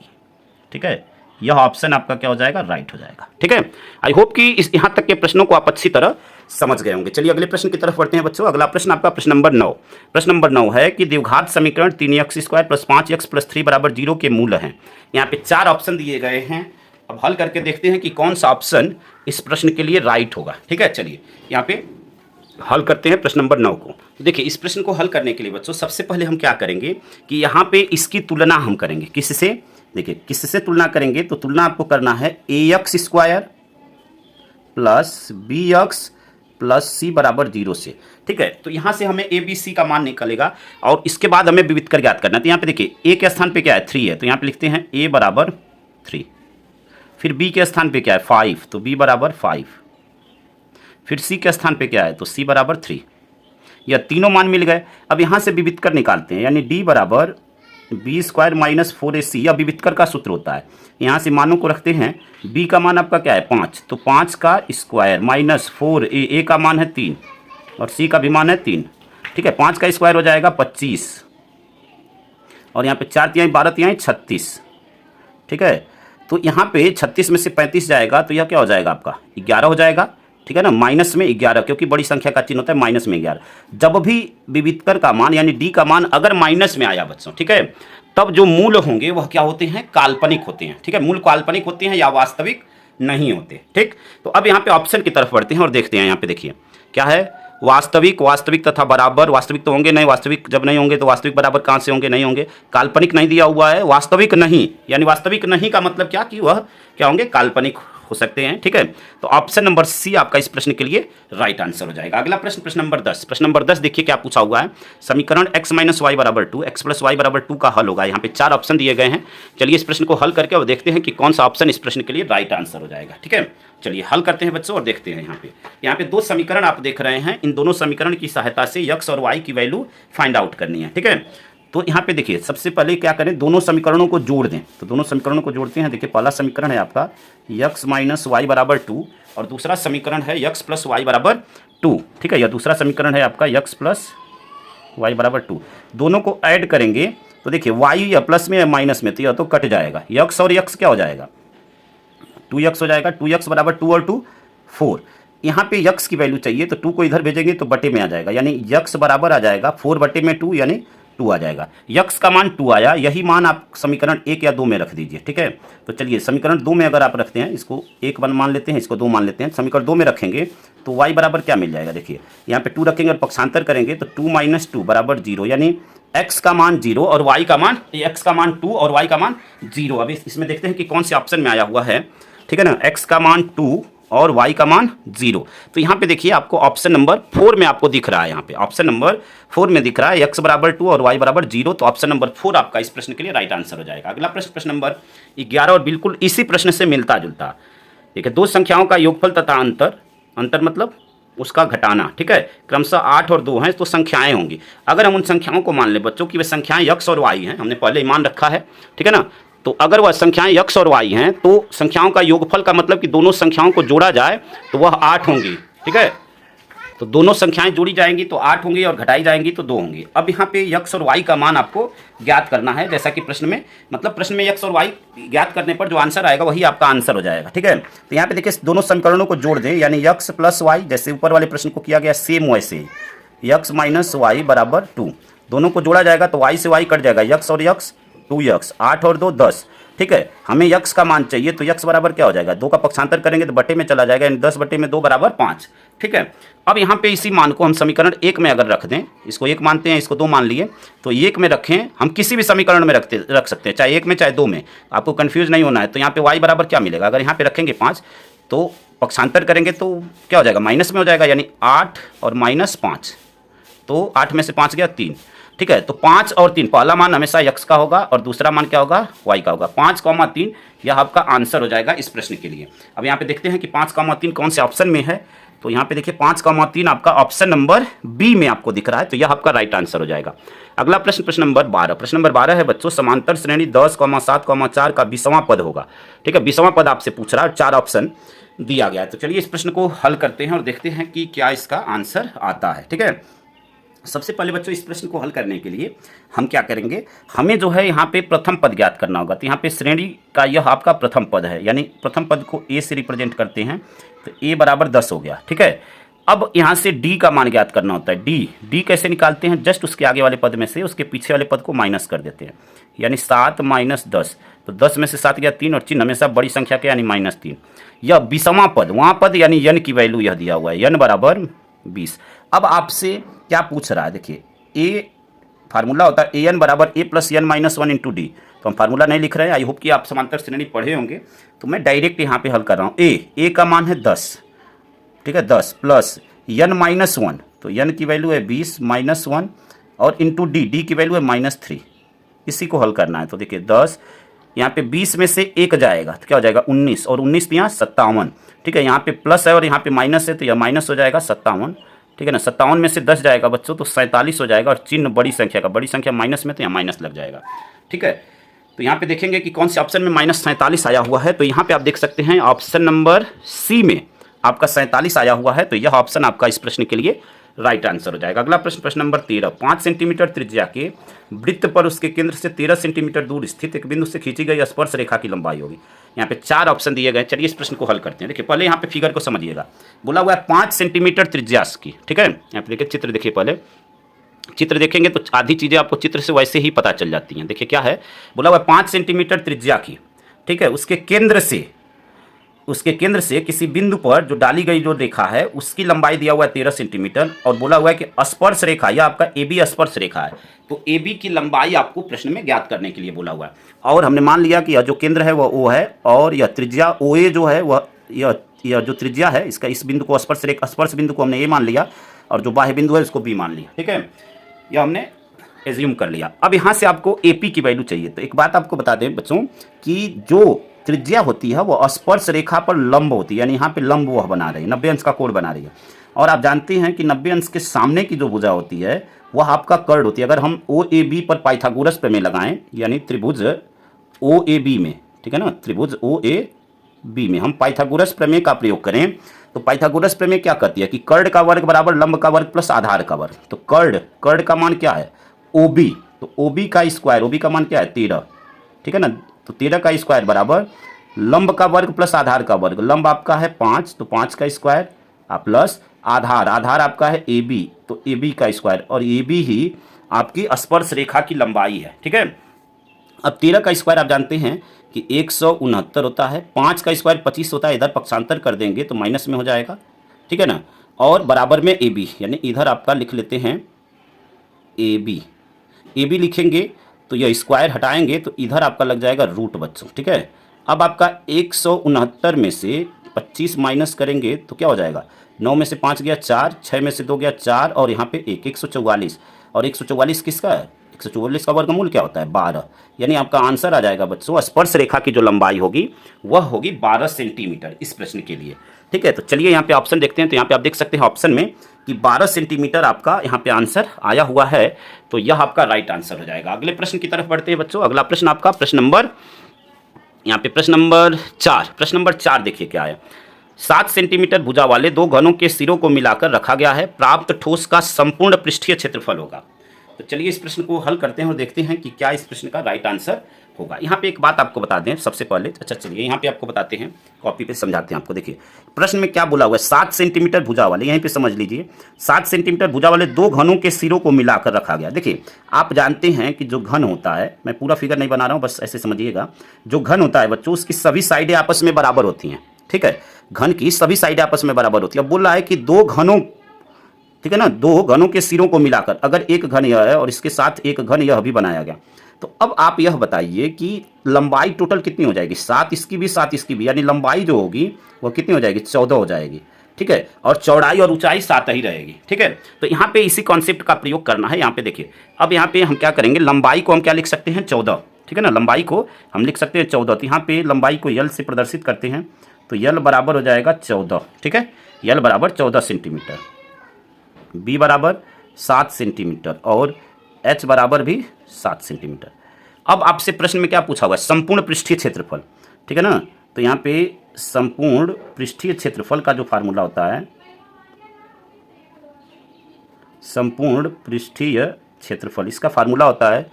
ठीक है, यह ऑप्शन आपका क्या हो जाएगा, राइट हो जाएगा। ठीक है, आई होप कि इस यहाँ तक के प्रश्नों को आप अच्छी तरह समझ गए होंगे। चलिए अगले प्रश्न की तरफ बढ़ते हैं बच्चों। अगला प्रश्न आपका प्रश्न नंबर 9। प्रश्न नंबर 9 है कि द्विघात समीकरण 3x² + 5x + 3 = 0 के मूल हैं। यहाँ पे 4 ऑप्शन दिए गए हैं। अब हल करके देखते हैं कि कौन सा ऑप्शन इस प्रश्न के लिए राइट होगा। ठीक है, चलिए यहाँ पे हल करते हैं प्रश्न नंबर 9 को। देखिए इस प्रश्न को हल करने के लिए बच्चों सबसे पहले हम क्या करेंगे कि यहाँ पे इसकी तुलना हम करेंगे किससे। देखिए किससे तुलना करेंगे, तो तुलना आपको करना है ax² + bx + c = 0 से। ठीक है, तो यहाँ से हमें a b c का मान निकलेगा और इसके बाद हमें विविध कर ज्ञात करना है। तो यहाँ पे देखिए a के स्थान पे क्या है, 3 है, तो यहाँ पे लिखते हैं a = 3। फिर b के स्थान पे क्या है, 5, तो b = 5। फिर c के स्थान पे क्या है, तो c = 3। यह तीनों मान मिल गए। अब यहाँ से विविध कर निकालते हैं, यानी d = b² - 4ac, यह विविध कर का सूत्र होता है। यहाँ से मानों को रखते हैं, b का मान आपका क्या है, 5, तो 5 का स्क्वायर माइनस 4, a का मान है 3 और c का भी मान है 3। ठीक है, 5 का स्क्वायर हो जाएगा 25 और यहाँ पे 4 तिहाई 12 तिहाई 36। ठीक है, तो यहाँ पे 36 में से 35 जाएगा तो यह क्या हो जाएगा, आपका 11 हो जाएगा। ठीक है ना, माइनस में 11, क्योंकि बड़ी संख्या का चिन्ह होता है माइनस में 11। जब भी विविधकर का मान यानी डी का मान अगर माइनस में आया बच्चों, ठीक है, तब जो मूल होंगे वह क्या होते हैं, काल्पनिक होते हैं। ठीक है, मूल काल्पनिक होते हैं या वास्तविक नहीं होते। ठीक, तो अब यहाँ पे ऑप्शन की तरफ बढ़ते हैं और देखते हैं। यहाँ पे देखिए क्या है, वास्तविक, वास्तविक तथा बराबर। वास्तविक तो होंगे नहीं, वास्तविक जब नहीं होंगे तो वास्तविक बराबर कहाँ से होंगे, नहीं होंगे। काल्पनिक नहीं दिया हुआ है, वास्तविक नहीं, यानी वास्तविक नहीं का मतलब क्या कि वह क्या होंगे, काल्पनिक हो सकते हैं। ठीक है, तो ऑप्शन नंबर सी आपका इस प्रश्न के लिए राइट आंसर हो जाएगा। अगला प्रश्न, प्रश्न नंबर 10। प्रश्न नंबर 10 देखिए क्या पूछा हुआ है, समीकरण x माइनस वाई बराबर 2, एक्स प्लस वाई बराबर 2 का हल होगा। यहाँ पे 4 ऑप्शन दिए गए हैं। चलिए इस प्रश्न को हल करके और देखते हैं कि कौन सा ऑप्शन इस प्रश्न के लिए राइट आंसर हो जाएगा। ठीक है, चलिए हल करते हैं बच्चों और देखते हैं। यहाँ पे 2 समीकरण आप देख रहे हैं। इन दोनों समीकरण की सहायता से x और y की वैल्यू फाइंड आउट करनी है। ठीक है, तो यहाँ पे देखिए सबसे पहले क्या करें, दोनों समीकरणों को जोड़ दें। तो दोनों समीकरणों को जोड़ते हैं। देखिए पहला समीकरण है आपका x माइनस वाई बराबर 2 और दूसरा समीकरण है x प्लस वाई बराबर 2। ठीक है, यह दूसरा समीकरण है आपका x प्लस वाई बराबर 2। दोनों को ऐड करेंगे तो देखिए y या प्लस में या माइनस में, तो यह तो कट जाएगा। x और x क्या हो जाएगा, 2x हो जाएगा। 2x बराबर 2 और 2 4। यहाँ पे x की वैल्यू चाहिए तो 2 को इधर भेजेंगे तो बटे में आ जाएगा, यानी x बराबर आ जाएगा 4 बटे में 2 यानी 2 आ जाएगा। x का मान 2 आया, यही मान आप समीकरण 1 या 2 में रख दीजिए। ठीक है, तो चलिए समीकरण 2 में अगर आप रखते हैं, इसको 1 मान लेते हैं, इसको 2 मान लेते हैं। समीकरण 2 में रखेंगे तो y बराबर क्या मिल जाएगा, देखिए यहाँ पे 2 रखेंगे और पक्षांतर करेंगे तो 2 माइनस 2 बराबर 0, यानी x का मान 0 और y का मान, x का मान 2 और y का मान 0। अभी इसमें देखते हैं कि कौन से ऑप्शन में आया हुआ है। ठीक है ना, x का मान 2 और y का मान 0। तो यहाँ पे देखिए आपको ऑप्शन नंबर 4 में आपको दिख रहा है, यहाँ पे ऑप्शन नंबर 4 में दिख रहा है x बराबर 2 और y बराबर 0। तो ऑप्शन नंबर 4 आपका इस प्रश्न के लिए राइट आंसर हो जाएगा। अगला प्रश्न, प्रश्न नंबर 11 और बिल्कुल इसी प्रश्न से मिलता जुलता। ठीक है, 2 संख्याओं का योगफल तथा अंतर मतलब उसका घटाना। ठीक है, क्रमशः 8 और 2 हैं तो संख्याएं होंगी। अगर हम उन संख्याओं को मान लें बच्चों की वे संख्याएं x और y हैं, हमने पहले ही मान रखा है। ठीक है ना, तो अगर वह संख्याएं x और y हैं तो संख्याओं का योगफल का मतलब कि दोनों संख्याओं को जोड़ा जाए तो वह 8 होंगी। ठीक है, तो दोनों संख्याएं जोड़ी जाएंगी तो 8 होंगी और घटाई जाएंगी तो 2 होंगी। अब यहाँ पे x और y का मान आपको ज्ञात करना है, जैसा कि प्रश्न में, मतलब प्रश्न में x और y ज्ञात करने पर जो आंसर आएगा वही आपका आंसर हो जाएगा। ठीक है, तो यहाँ पे देखिए दोनों समीकरणों को जोड़ दें, यानी x प्लस वाई, जैसे ऊपर वाले प्रश्न को किया गया सेम वैसे ही x माइनस वाई बराबर 2। दोनों को जोड़ा जाएगा तो y से y कट जाएगा, x और x 2x, 8 और 2 10। ठीक है, हमें x का मान चाहिए तो x बराबर क्या हो जाएगा, 2 का पक्षांतर करेंगे तो बटे में चला जाएगा, यानी 10 बटे में 2 बराबर 5। ठीक है, अब यहाँ पे इसी मान को हम समीकरण 1 में अगर रख दें, इसको 1 मानते हैं, इसको 2 मान लिए, तो 1 में रखें, हम किसी भी समीकरण में रख सकते हैं, चाहे 1 में चाहे 2 में, आपको कन्फ्यूज नहीं होना है। तो यहाँ पे y बराबर क्या मिलेगा, अगर यहाँ पे रखेंगे 5 तो पक्षांतर करेंगे तो क्या हो जाएगा, माइनस में हो जाएगा, यानी 8 और माइनस 5, तो 8 में से 5 गया 3। ठीक है, तो 5 और 3, पहला मान हमेशा x का होगा और दूसरा मान क्या होगा, y का होगा। 5,3 यह आपका आंसर हो जाएगा इस प्रश्न के लिए। अब यहाँ पे देखते हैं कि 5,3 कौन से ऑप्शन में है। तो यहाँ पे देखिए 5,3 आपका ऑप्शन नंबर बी में आपको दिख रहा है, तो यह आपका राइट आंसर हो जाएगा। अगला प्रश्न, प्रश्न नंबर 12। प्रश्न नंबर 12 है बच्चों, समांतर श्रेणी 10, 7, 4 का 20वां पद होगा। ठीक है, 20वां पद आपसे पूछ रहा है, 4 ऑप्शन दिया गया है। तो चलिए इस प्रश्न को हल करते हैं और देखते हैं कि क्या इसका आंसर आता है। ठीक है, सबसे पहले बच्चों इस प्रश्न को हल करने के लिए हम क्या करेंगे, हमें जो है यहाँ पे प्रथम पद ज्ञात करना होगा। तो यहाँ पे श्रेणी का यह आपका प्रथम पद है, यानी प्रथम पद को a से रिप्रेजेंट करते हैं, तो a बराबर 10 हो गया। ठीक है, अब यहाँ से d का मान ज्ञात करना होता है। d कैसे निकालते हैं, जस्ट उसके आगे वाले पद में से उसके पीछे वाले पद को माइनस कर देते हैं, यानी 7 माइनस 10, तो 10 में से 7 गया 3 और चिन्ह हमेशा बड़ी संख्या के, यानी -3। यह 20वां पद, वहाँ पद यानी n की वैल्यू यह दिया हुआ है, n बराबर 20। अब आपसे क्या पूछ रहा है, देखिए a फार्मूला होता है an बराबर a plus n minus 1 into D. तो हम फार्मूला नहीं लिख रहे हैं, आई होप कि आप समांतर श्रेणी पढ़े होंगे, तो मैं डायरेक्ट यहाँ पे हल कर रहा हूँ। a का मान है 10, ठीक है, 10 प्लस n माइनस 1, तो n की वैल्यू है 20 माइनस 1 और इंटू डी की वैल्यू है -3। इसी को हल करना है। तो देखिए 10, यहाँ पे 20 में से 1 जाएगा तो क्या हो जाएगा 19, और 19 यहाँ 57। ठीक है, यहाँ पे प्लस है और यहाँ पे माइनस है तो यह माइनस हो जाएगा 57। ठीक है ना, 57 में से 10 जाएगा बच्चों तो 47 हो जाएगा, और चिन्ह बड़ी संख्या का, बड़ी संख्या माइनस में तो यहाँ माइनस लग जाएगा। ठीक है, तो यहाँ पे देखेंगे कि कौन से ऑप्शन में -47 आया हुआ है। तो यहाँ पे आप देख सकते हैं ऑप्शन नंबर सी में आपका 47 आया हुआ है, तो यह ऑप्शन आपका इस प्रश्न के लिए राइट आंसर हो जाएगा। अगला प्रश्न, प्रश्न नंबर 13। 5 सेंटीमीटर त्रिज्या के वृत्त पर उसके केंद्र से 13 सेंटीमीटर दूर स्थित एक बिंदु से खींची गई स्पर्श रेखा की लंबाई होगी। यहाँ पे 4 ऑप्शन दिए गए। चलिए इस प्रश्न को हल करते हैं। देखिए पहले यहाँ पे फिगर को समझिएगा, बोला हुआ है 5 सेंटीमीटर त्रिज्या की। ठीक है, यहाँ पे देखिए चित्र देखिए, पहले चित्र देखेंगे तो आधी चीज़ें आपको चित्र से वैसे ही पता चल जाती हैं। देखिए क्या है, बोला हुआ है 5 सेंटीमीटर त्रिज्या की, ठीक है, उसके केंद्र से उसके केंद्र से किसी बिंदु पर जो डाली गई जो रेखा है उसकी लंबाई दिया हुआ है 13 सेंटीमीटर और बोला हुआ है कि स्पर्श रेखा या आपका ए बी स्पर्श रेखा है, तो ए बी की लंबाई आपको प्रश्न में ज्ञात करने के लिए बोला हुआ है। और हमने मान लिया कि यह जो केंद्र है वह ओ है और यह त्रिज्या ओ ए जो है वह यह जो त्रिज्या है इसका इस बिंदु को स्पर्श बिंदु को हमने ए मान लिया और जो बाह्य बिंदु है उसको बी मान लिया। ठीक है, यह हमने एज्यूम कर लिया। अब यहाँ से आपको ए पी की वैल्यू चाहिए। तो एक बात आपको बता दें बच्चों कि जो त्रिज्या होती है वो स्पर्श रेखा पर लंब होती है, यानी यहाँ पे लंब वह बना रही है, 90 अंश का कोण बना रही है। और आप जानते हैं कि 90 अंश के सामने की जो भुजा होती है वह आपका कर्ड होती है। अगर हम ओ ए बी पर पाइथागोरस प्रमेय लगाएं, यानी त्रिभुज ओ ए बी में, ठीक है ना, त्रिभुज ओ ए बी में हम पाइथागोरस प्रमेय का प्रयोग करें तो पाइथागोरस प्रमेय क्या कहती है कि कर्ड का वर्ग बराबर लंब का वर्ग प्लस आधार का वर्ग। तो कर्ड का मान क्या है ओ बी, तो ओ बी का स्क्वायर, ओ बी का मान क्या है 13, ठीक है ना, तो 13 का स्क्वायर बराबर लंब का वर्ग प्लस आधार का वर्ग। लंब आपका है 5, तो 5 का स्क्वायर प्लस आधार आपका है ए बी, तो ए बी का स्क्वायर, और ए बी ही आपकी स्पर्श रेखा की लंबाई है। ठीक है, अब 13 का स्क्वायर आप जानते हैं कि 169 होता है, 5 का स्क्वायर 25 होता है, इधर पक्षांतर कर देंगे तो माइनस में हो जाएगा। ठीक है ना, और बराबर में ए बी, यानी इधर आपका लिख लेते हैं ए बी लिखेंगे तो यह स्क्वायर हटाएंगे तो इधर आपका लग जाएगा रूट बच्चों। ठीक है, अब आपका 169 में से 25 माइनस करेंगे तो क्या हो जाएगा, 9 में से 5 गया 4, 6 में से 2 गया 4 और यहाँ पे 144, और 144 किसका है, 144 का वर्गमूल क्या होता है 12, यानी आपका आंसर आ जाएगा बच्चों स्पर्श रेखा की जो लंबाई होगी वह होगी 12 सेंटीमीटर इस प्रश्न के लिए। ठीक है, तो चलिए यहाँ पे ऑप्शन देखते हैं। तो यहाँ पे आप देख सकते हैं ऑप्शन में कि 12 सेंटीमीटर आपका यहाँ पे आंसर आया हुआ है, तो यह आपका राइट आंसर हो जाएगा। अगले प्रश्न की तरफ बढ़ते हैं बच्चों। अगला प्रश्न आपका प्रश्न नंबर 4। प्रश्न नंबर 4 देखिए क्या है। 7 सेंटीमीटर भुजा वाले दो घनों के सिरों को मिलाकर रखा गया है, प्राप्त ठोस का संपूर्ण पृष्ठीय क्षेत्रफल होगा। तो चलिए इस प्रश्न को हल करते हैं और देखते हैं कि क्या इस प्रश्न का राइट आंसर होगा। यहाँ पे एक बात आपको बता दें सबसे पहले, अच्छा चलिए यहाँ पे आपको बताते हैं, कॉपी पे समझाते हैं आपको। देखिए प्रश्न में क्या बोला हुआ है, 7 सेंटीमीटर भुजा वाले, यहीं पे समझ लीजिए, 7 सेंटीमीटर भुजा वाले दो घनों के सिरों को मिलाकर रखा गया। देखिए आप जानते हैं कि जो घन होता है, मैं पूरा फिगर नहीं बना रहा हूँ, बस ऐसे समझिएगा, जो घन होता है बच्चों उसकी सभी साइडें आपस में बराबर होती हैं। ठीक है, घन की सभी साइडें आपस में बराबर होती है। अब बोल रहा है कि दो घनों, ठीक है ना, दो घनों के सिरों को मिलाकर, अगर एक घन यह है और इसके साथ एक घन यह भी बनाया गया, तो अब आप यह बताइए कि लंबाई टोटल कितनी हो जाएगी, 7 इसकी भी 7 इसकी भी, यानी लंबाई जो होगी वह कितनी हो जाएगी, 14 हो जाएगी। ठीक है, और चौड़ाई और ऊंचाई 7 ही रहेगी। ठीक है, तो यहाँ पे इसी कॉन्सेप्ट का प्रयोग करना है। यहाँ पे देखिए, अब यहाँ पे हम क्या करेंगे, लंबाई को हम क्या लिख सकते हैं 14, ठीक है ना, लंबाई को हम लिख सकते हैं 14। तो यहाँ पे लंबाई को यल से प्रदर्शित करते हैं, तो यल बराबर हो जाएगा 14। ठीक है, यल बराबर 14 सेंटीमीटर, बी बराबर 7 सेंटीमीटर और एच बराबर भी 7 सेंटीमीटर। अब आपसे प्रश्न में क्या पूछा हुआ है, संपूर्ण पृष्ठीय क्षेत्रफल। ठीक है ना, तो यहाँ पे संपूर्ण पृष्ठीय क्षेत्रफल का जो फार्मूला होता है, संपूर्ण पृष्ठीय क्षेत्रफल, इसका फार्मूला होता है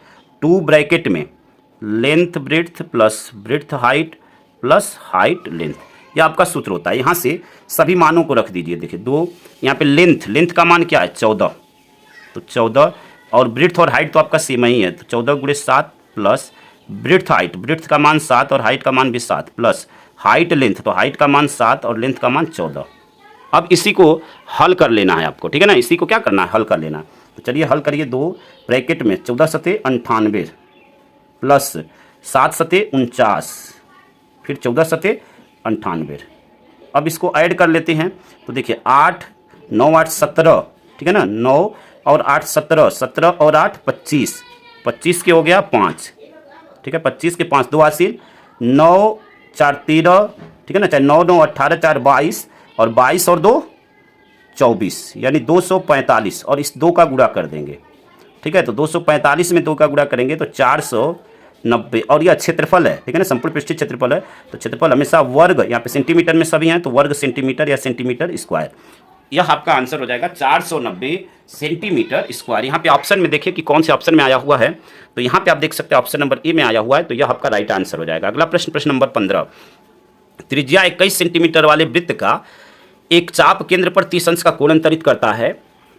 2 ब्रैकेट में length breadth plus breadth height plus height length, यह आपका सूत्र होता है। यहाँ से सभी मानों को रख दीजिए। देखिए दो, यहाँ पे लेंथ का मान क्या है 14, तो 14, और ब्रेड्थ और हाइट तो आपका सेम ही है, तो 14 गुणे 7 प्लस ब्रेड्थ का मान 7 और हाइट का मान भी 7 प्लस हाइट लेंथ, तो हाइट का मान 7 और लेंथ का मान 14। अब इसी को हल कर लेना है आपको। ठीक है ना, इसी को क्या करना है, हल कर लेना है। तो चलिए हल करिए। 2 ब्रैकेट में 14 सते 98 प्लस 7 सते 49 फिर 14 सते 98। अब इसको ऐड कर लेते हैं, तो देखिए 8 9 8 17, ठीक है ना, 9 और 8 17, 17 और 8 25, 25 के हो गया 5, ठीक है, 25 के 5 2 हासिल, 9 4 13, ठीक है ना, चाहे 9 9 18 4 22 और 22 और 2 24, यानी 245, और इस 2 का गुणा कर देंगे। ठीक है, तो 245 में 2 का गुणा करेंगे तो 490, और यह क्षेत्रफल है। ठीक है ना, संपूर्ण पृष्ठीय क्षेत्रफल है, तो क्षेत्रफल हमेशा वर्ग, यहाँ पे सेंटीमीटर में सभी हैं, तो वर्ग सेंटीमीटर या सेंटीमीटर स्क्वायर, यह आपका आंसर हो जाएगा 490 सेंटीमीटर स्क्वायर। यहाँ पे ऑप्शन में देखिए कि कौन से ऑप्शन में आया हुआ है, तो यहाँ पे आप देख सकते हैं ऑप्शन नंबर ए में आया हुआ है, तो यह आपका राइट आंसर हो जाएगा। अगला प्रश्न, प्रश्न नंबर 15। त्रिज्या 21 सेंटीमीटर वाले वृत्त का एक चाप केंद्र पर 30 अंश का कोण अंतरित करता है,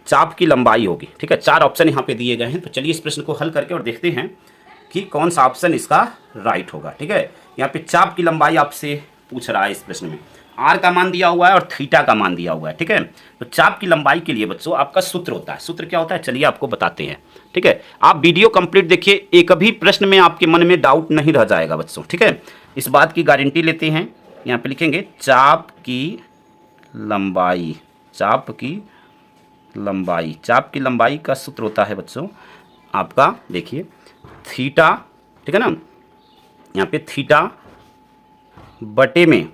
चाप की लंबाई होगी। ठीक है, 4 ऑप्शन यहाँ पे दिए गए हैं, तो चलिए इस प्रश्न को हल करके और देखते हैं कि कौन सा ऑप्शन इसका राइट होगा। ठीक है, यहाँ पे चाप की लंबाई आपसे पूछ रहा है इस प्रश्न में। आर का मान दिया हुआ है और थीटा का मान दिया हुआ है, ठीक है। तो चाप की लंबाई के लिए बच्चों आपका सूत्र होता है। सूत्र क्या होता है चलिए आपको बताते हैं, ठीक है। आप वीडियो कंप्लीट देखिए, एक भी प्रश्न में आपके मन में डाउट नहीं रह जाएगा बच्चों, ठीक है। इस बात की गारंटी लेते हैं। यहाँ पे लिखेंगे चाप की लंबाई, चाप की लंबाई, चाप की लंबाई का सूत्र होता है बच्चों आपका, देखिए थीटा, ठीक है ना। यहाँ पे थीटा बटे में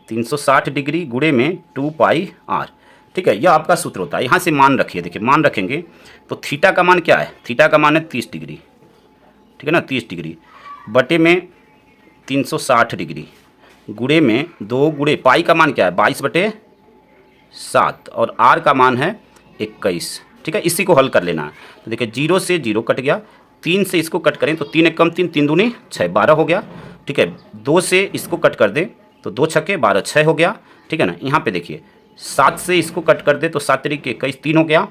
360 डिग्री गुणे में 2 पाई आर, ठीक है। यह आपका सूत्र होता है। यहाँ से मान रखिए, देखिए मान रखेंगे तो थीटा का मान क्या है, थीटा का मान है 30 डिग्री, ठीक है ना, 30 डिग्री बटे में 360 डिग्री गुणे में 2 गुणे पाई का मान क्या है 22/7 और आर का मान है 21, ठीक है। इसी को हल कर लेना है। तो देखिए 0 से 0 कट गया, 3 से इसको कट करें तो 3 एक कम 3, 3 दूनी 6, 12 हो गया, ठीक है। 2 से इसको कट कर दें तो 2 छक्के 12, 6 हो गया, ठीक है ना। यहाँ पे देखिए 7 से इसको कट कर दे तो 7 तरीके 21, 3 हो गया।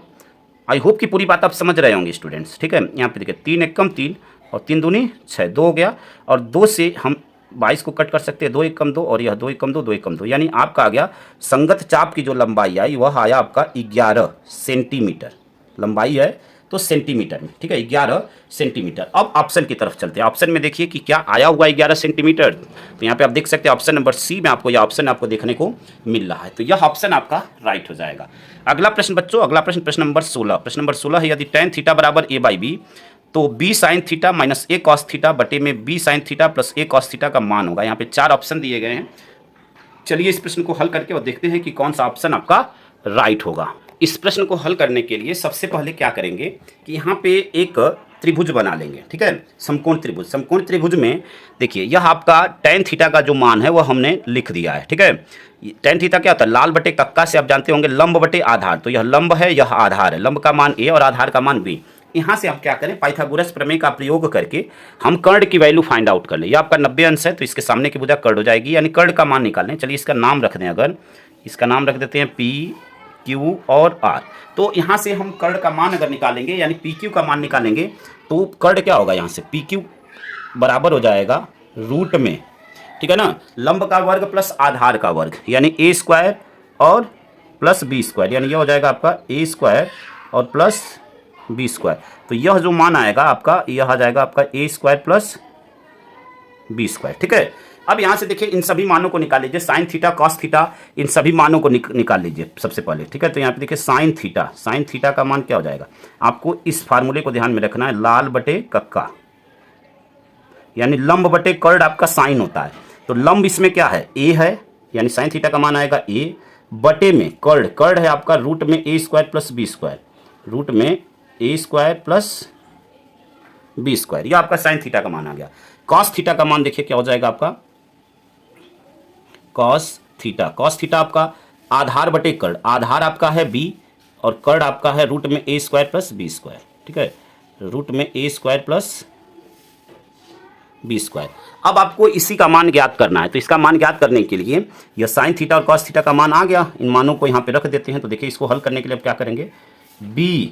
आई होप कि पूरी बात आप समझ रहे होंगे स्टूडेंट्स, ठीक है। यहाँ पे देखिए 3 एक कम 3 और 3 दूनी 6, 2 हो गया। और 2 से हम 22 को कट कर सकते हैं, 2 एक कम 2 और यह 2 एक कम 2, 2 एक कम 2, यानी आपका आ गया संगत चाप की जो लंबाई आई वह आया आपका 11 सेंटीमीटर। लंबाई है तो सेंटीमीटर में, ठीक है, 11 सेंटीमीटर। अब ऑप्शन की तरफ चलते हैं। ऑप्शन में देखिए कि क्या आया हुआ 11 सेंटीमीटर। तो यहाँ पे आप देख सकते हैं ऑप्शन नंबर सी में आपको यह ऑप्शन आपको देखने को मिल रहा है। तो यह ऑप्शन आपका राइट हो जाएगा। अगला प्रश्न बच्चों, अगला प्रश्न प्रश्न नंबर 16। प्रश्न नंबर 16 है यदि tan थीटा बराबर a/b तो b sin theta minus a cos theta बटे में b sin theta plus a cos theta का मान होगा। यहाँ पे 4 ऑप्शन दिए गए हैं। चलिए इस प्रश्न को हल करके और देखते हैं कि कौन सा ऑप्शन आपका राइट होगा। इस प्रश्न को हल करने के लिए सबसे पहले क्या करेंगे कि यहाँ पे एक त्रिभुज बना लेंगे, ठीक है, समकोण त्रिभुज। समकोण त्रिभुज में देखिए यह आपका tan थीटा का जो मान है वह हमने लिख दिया है, ठीक है। tan थीटा क्या होता है, लाल बटे कक्का से आप जानते होंगे लंब बटे आधार। तो यह लंब है, यह आधार है, लंब का मान a और आधार का मान b। यहाँ से हम क्या करें, पाइथागोरस प्रमेय का प्रयोग करके हम कर्ण की वैल्यू फाइंड आउट कर लें। यह आपका 90 अंश है तो इसके सामने की भुजा कर्ण हो जाएगी, यानी कर्ण का मान निकाल लें। चलिए इसका नाम रख दें, अगर इसका नाम रख देते हैं P, Q और R। तो यहाँ से हम कर्ण का मान अगर निकालेंगे यानी PQ का मान निकालेंगे तो कर्ण क्या होगा, यहाँ से PQ बराबर हो जाएगा रूट में, ठीक है ना, लंब का वर्ग प्लस आधार का वर्ग यानी a स्क्वायर और प्लस b स्क्वायर, यानी यह हो जाएगा आपका a स्क्वायर और प्लस b स्क्वायर। तो यह जो मान आएगा आपका यह आ जाएगा आपका a square plus b square, ठीक है। अब यहाँ से देखिए इन सभी मानों को निकाल लीजिए, sine theta cos theta in सभी मानों को निकाल लीजिए सबसे पहले, ठीक है। तो यहाँ पे देखिए साइन थीटा का मान क्या हो जाएगा, आपको इस फार्मूले को ध्यान में रखना है, लाल बटे कक्का यानी लंब बटे कर्ण आपका साइन होता है। तो लंब इसमें क्या है a है, यानी साइन थीटा का मान आएगा a बटे में कर्ण है आपका रूट में a square plus b square, root में a square plus b square, यह आपका साइन थीटा का मान आ गया। कॉस थीटा का मान देखिए क्या हो जाएगा आपका कॉस थीटा आपका आधार बटे कर्ण, आधार आपका है b और कर्ण आपका है रूट में a square plus b square, ठीक है, रूट में a square plus b square. अब आपको इसी का मान ज्ञात करना है। तो इसका मान ज्ञात करने के लिए यह साइन थीटा और कॉस थीटा का मान आ गया, इन मानों को यहाँ पे रख देते हैं। तो देखिए इसको हल करने के लिए अब क्या करेंगे, b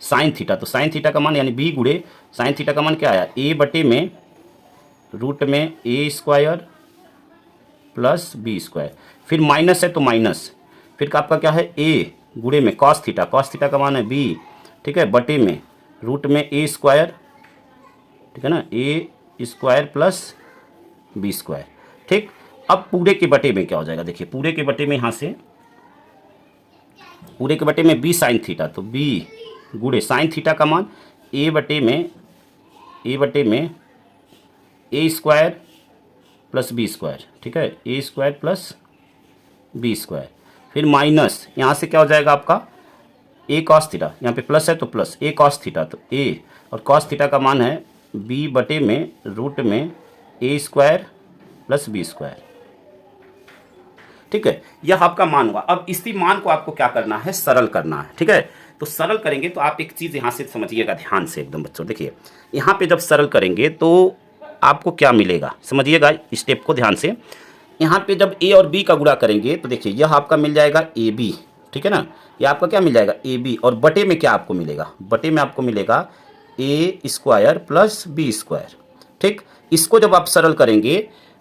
साइन थीटा, तो साइन थीटा का मान यानी b गुणे साइन थीटा का मान क्या आया a बटे में रूट में a square plus b square, फिर माइनस है तो माइनस, फिर आपका क्या है a गुणे में कॉस थीटा का मान है b, ठीक है, बटे में रूट में a स्क्वायर, ठीक है ना, a square plus b square, ठीक। अब पूरे के बटे में क्या हो जाएगा, देखिए पूरे के बटे में यहाँ से पूरे के बटे में b साइन थीटा, तो b गुणे साइन थीटा का मान a बटे में a square plus b square, ठीक है, a square plus b square, फिर माइनस यहाँ से क्या हो जाएगा आपका a कॉस थीटा, यहाँ पे प्लस है तो प्लस a कॉस थीटा, तो a और कॉस थीटा का मान है b बटे में रूट में a square plus b square, ठीक है, यह आपका मान होगा। अब इसी मान को आपको क्या करना है, सरल करना है, ठीक है। तो सरल करेंगे तो आप एक चीज़ यहाँ से समझिएगा ध्यान से एकदम बच्चों, देखिए यहाँ पे जब सरल करेंगे तो आपको क्या मिलेगा, समझिएगा स्टेप को ध्यान से। यहाँ पे जब a और b का गुणा करेंगे तो देखिए यह आपका मिल जाएगा ab, ठीक है ना, यह आपका क्या मिल जाएगा ab, और बटे में क्या आपको मिलेगा, बटे में आपको मिलेगा a square plus b square, ठीक। इसको जब आप सरल करेंगे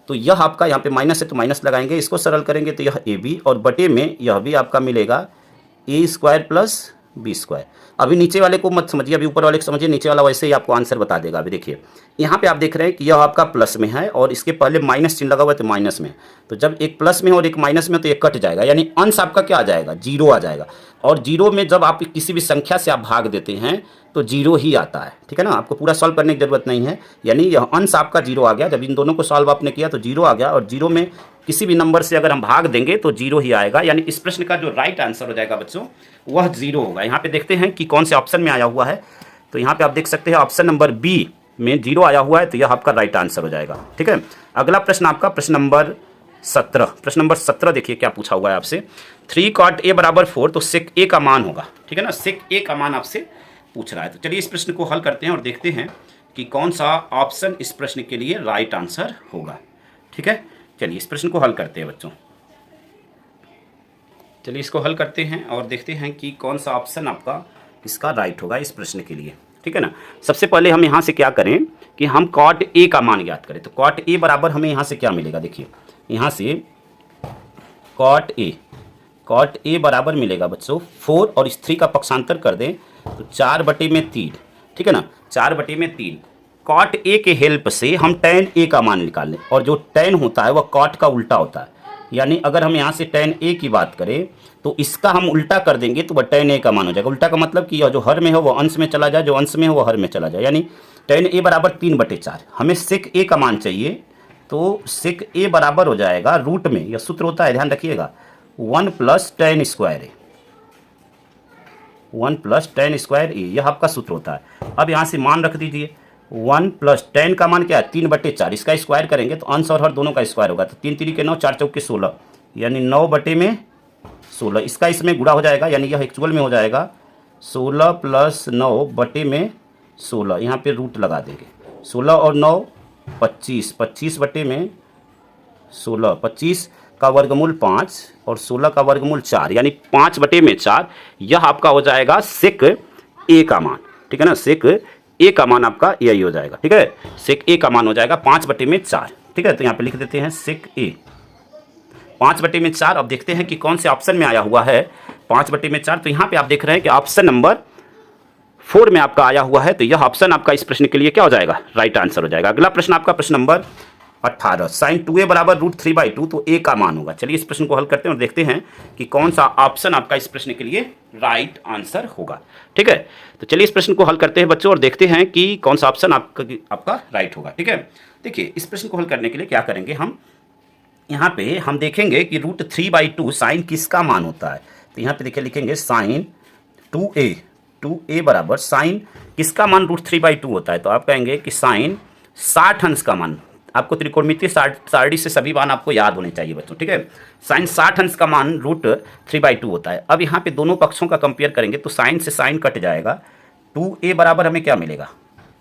तो यह आपका यहाँ पे माइनस है तो माइनस लगाएंगे, इसको सरल करेंगे तो यह ए बी और बटे में यह भी आपका मिलेगा ए स्क्वायर प्लस बी स्क्वायर। अभी नीचे वाले को मत समझिए, अभी ऊपर वाले को समझिए, नीचे वाला वैसे ही आपको आंसर बता देगा। अभी देखिए यहाँ पे आप देख रहे हैं कि यह आपका प्लस में है और इसके पहले माइनस चिन्ह लगा हुआ है तो माइनस में, तो जब एक प्लस में और एक माइनस में तो ये कट जाएगा, यानी अंश आपका क्या आ जाएगा, जीरो आ जाएगा। और जीरो में जब आप किसी भी संख्या से आप भाग देते हैं तो जीरो ही आता है, ठीक है ना, आपको पूरा सॉल्व करने की जरूरत नहीं है, यानी यह अंश आपका जीरो आ गया। जब इन दोनों को सॉल्व आपने किया तो जीरो आ गया, और जीरो में किसी भी नंबर से अगर हम भाग देंगे तो जीरो ही आएगा, यानी इस प्रश्न का जो राइट आंसर हो जाएगा बच्चों वह जीरो होगा। यहाँ पे देखते हैं कि कौन से ऑप्शन में आया हुआ है, तो यहाँ पे आप देख सकते हैं ऑप्शन नंबर बी में जीरो आया हुआ है, तो यह आपका राइट आंसर हो जाएगा। ठीक है, अगला प्रश्न आपका प्रश्न नंबर 17। प्रश्न नंबर 17 देखिए क्या पूछा हुआ है आपसे, 3 cot a बराबर 4, तो सेक a का मान होगा। ठीक है ना, सेक a का मान आपसे पूछ रहा है। तो चलिए इस प्रश्न को हल करते हैं और देखते हैं कि कौन सा ऑप्शन इस प्रश्न के लिए राइट आंसर होगा। ठीक है, चलिए इस प्रश्न को हल करते हैं बच्चों। चलिए इसको हल करते हैं और देखते हैं कि कौन सा ऑप्शन आपका इसका राइट होगा इस प्रश्न के लिए। ठीक है ना, सबसे पहले हम यहाँ से क्या करें कि हम cot a का मान ज्ञात करें। तो cot a बराबर हमें यहाँ से क्या मिलेगा, देखिए यहाँ से cot a बराबर मिलेगा बच्चों 4 और इस 3 का पक्षांतर कर दें तो 4/3। ठीक है ना, 4/3। cot a के हेल्प से हम tan a का मान निकाल लें, और जो tan होता है वह cot का उल्टा होता है, यानी अगर हम यहाँ से tan a की बात करें तो इसका हम उल्टा कर देंगे तो वह tan a का मान हो जाएगा। उल्टा का मतलब कि यह जो हर में हो वो अंश में चला जाए, जो अंश में हो वो हर में चला जाए, यानी tan a बराबर 3/4। हमें sec a का मान चाहिए, तो sec a बराबर हो जाएगा रूट में, यह सूत्र होता है ध्यान रखिएगा, 1 + tan square a, 1 + tan square a, यह आपका सूत्र होता है। अब यहाँ से मान रख दीजिए, 1 + tan का मान क्या है 3/4, इसका स्क्वायर करेंगे तो अंश और हर दोनों का स्क्वायर होगा, तो 3 × 3 = 9, 4 × 4 = 16, यानी 9/16। इसका इसमें गुणा हो जाएगा, यानी यह एक्चुअल में हो जाएगा 16 + 9/16। यहाँ पे रूट लगा देंगे, 16 और 9 25, 25/16, 25 का वर्गमूल 5 और 16 का वर्गमूल 4, यानी 5/4। यह आपका हो जाएगा सेक ए का मान। ठीक है ना, सेक ए का मान आपका यही हो जाएगा। ठीक है, सेक ए का मान हो जाएगा 5/4। ठीक है, तो यहाँ पे लिख देते हैं सेक ए 5/4। अब देखते हैं कि कौन से ऑप्शन में आया हुआ है 5/4। तो यहाँ पे आप देख रहे हैं कि ऑप्शन नंबर 4 में आपका आया हुआ है, तो यह ऑप्शन आपका इस प्रश्न के लिए क्या हो जाएगा, राइट आंसर हो जाएगा। अगला प्रश्न आपका प्रश्न नंबर 18, sin 2a बराबर √3/2, तो a का मान होगा। चलिए इस प्रश्न को हल करते हैं और देखते हैं कि कौन सा ऑप्शन आपका इस प्रश्न के लिए राइट आंसर होगा। ठीक है, तो चलिए इस प्रश्न को हल करते हैं बच्चों और देखते हैं कि कौन सा ऑप्शन आपका राइट होगा। ठीक है, देखिए इस प्रश्न को हल करने के लिए क्या करेंगे, हम यहाँ पे हम देखेंगे कि √3/2 साइन किसका मान होता है। तो यहाँ पे देखिए लिखेंगे sin 2a बराबर साइन किसका मान √3/2 होता है, तो आप कहेंगे कि साइन 60 अंश का मान। आपको त्रिकोणमितीय सारणी से सभी मान आपको याद होने चाहिए बच्चों। ठीक है, साइन 60 अंश का मान √3/2 होता है। अब यहाँ पे दोनों पक्षों का कंपेयर करेंगे तो साइन से साइन कट जाएगा, 2a बराबर हमें क्या मिलेगा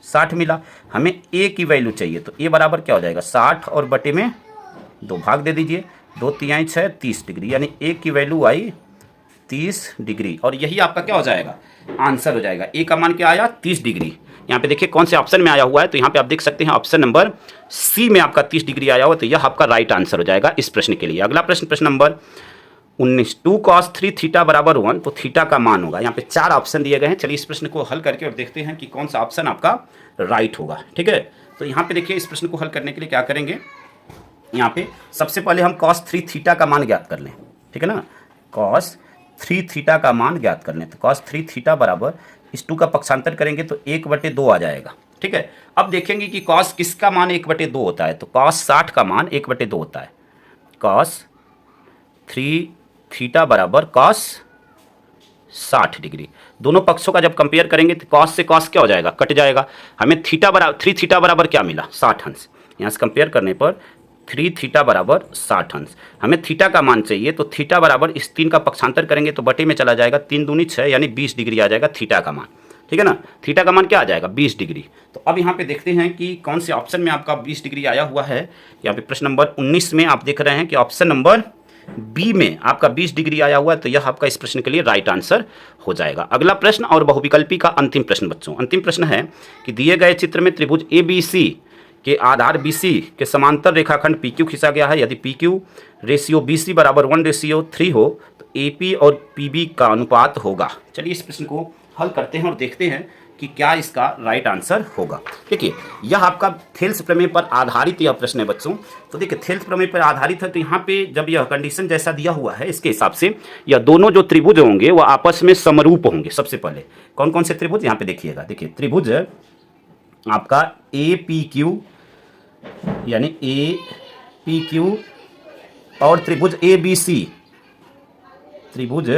60 मिला। हमें a की वैल्यू चाहिए, तो a बराबर क्या हो जाएगा 60 और बटे में 2 भाग दे दीजिए, 2 × 3 = 6, 30 डिग्री, यानी a की वैल्यू आई 30 डिग्री, और यही आपका क्या हो जाएगा आंसर हो जाएगा। a का मान क्या आया 30 डिग्री। यहाँ पे देखिए कौन से ऑप्शन में आया हुआ है, तो यहाँ पे आप देख सकते हैं ऑप्शन नंबर सी में आपका 30 डिग्री आया हुआ, तो यह आपका राइट आंसर हो जाएगा इस प्रश्न के लिए। अगला प्रश्न प्रश्न नंबर 19, 2 cos 3 थीटा बराबर 1, तो थीटा का मान होगा। यहाँ पे 4 ऑप्शन दिए गए हैं। चलिए इस प्रश्न को हल करके और देखते हैं कि कौन सा ऑप्शन आपका राइट होगा। ठीक है, तो यहाँ पे देखिए इस प्रश्न को हल करने के लिए क्या करेंगे, यहाँ पे सबसे पहले हम cos 3 थीटा का मान ज्ञात कर लें। ठीक है ना, cos 3 थीटा का मान ज्ञात कर लें, तो cos 3 थीटा बराबर इस 2 का पक्षांतर करेंगे तो 1/2 आ जाएगा। ठीक है, अब देखेंगे कि cos किसका मान 1/2 होता है, तो cos 60 का मान 1/2 होता है। cos 3 थीटा बराबर cos 60 डिग्री। दोनों पक्षों का जब कंपेयर करेंगे तो cos से cos क्या हो जाएगा, कट जाएगा। हमें 3 थीटा बराबर क्या मिला 60 अंश। यहाँ से कंपेयर करने पर 3 थीटा बराबर 60 अंश। हमें थीटा का मान चाहिए, तो थीटा बराबर इस 3 का पक्षांतर करेंगे तो बटे में चला जाएगा, 3 दूनी 6, यानी 20 डिग्री आ जाएगा थीटा का मान। ठीक है ना, थीटा का मान क्या आ जाएगा 20 डिग्री। तो अब यहाँ पे देखते हैं कि कौन से ऑप्शन में आपका 20 डिग्री आया हुआ है। यहाँ पे प्रश्न नंबर 19 में आप देख रहे हैं कि ऑप्शन नंबर बी में आपका 20 डिग्री आया हुआ है, तो यह आपका इस प्रश्न के लिए राइट आंसर हो जाएगा। अगला प्रश्न और बहुविकल्पी का अंतिम प्रश्न बच्चों, अंतिम प्रश्न है कि दिए गए चित्र में त्रिभुज ABC के आधार BC के समांतर रेखाखंड PQ खींचा गया है। यदि PQ रेशियो BC बराबर 1:3 हो तो AP और PB का अनुपात होगा। चलिए इस प्रश्न को हल करते हैं और देखते हैं कि क्या इसका राइट आंसर होगा। देखिए यह आपका थेल्स प्रमेय पर आधारित यह प्रश्न है बच्चों। तो देखिए थेल्स प्रमेय पर आधारित है, तो यहाँ पे जब यह कंडीशन जैसा दिया हुआ है इसके हिसाब से यह दोनों जो त्रिभुज होंगे वह आपस में समरूप होंगे। सबसे पहले कौन कौन से त्रिभुज यहाँ पे देखिएगा, देखिए त्रिभुज आपका APQ यानी APQ और त्रिभुज ABC, त्रिभुज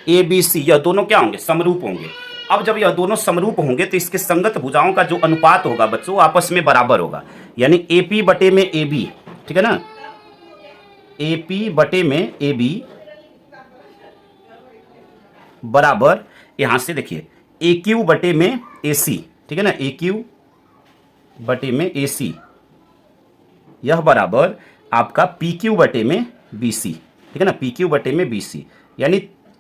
ABC यह दोनों क्या होंगे, समरूप होंगे। अब जब यह दोनों समरूप होंगे तो इसके संगत भुजाओं का जो अनुपात होगा बच्चों आपस में बराबर होगा, यानी AP बटे में AB, ठीक है ना, AP बटे में AB बराबर यहां से देखिए AQ बटे में AC, ठीक है ना, AQ बटे में AC यह बराबर आपका PQ बटे में BC, ठीक है ना, PQ बटे में BC, यानी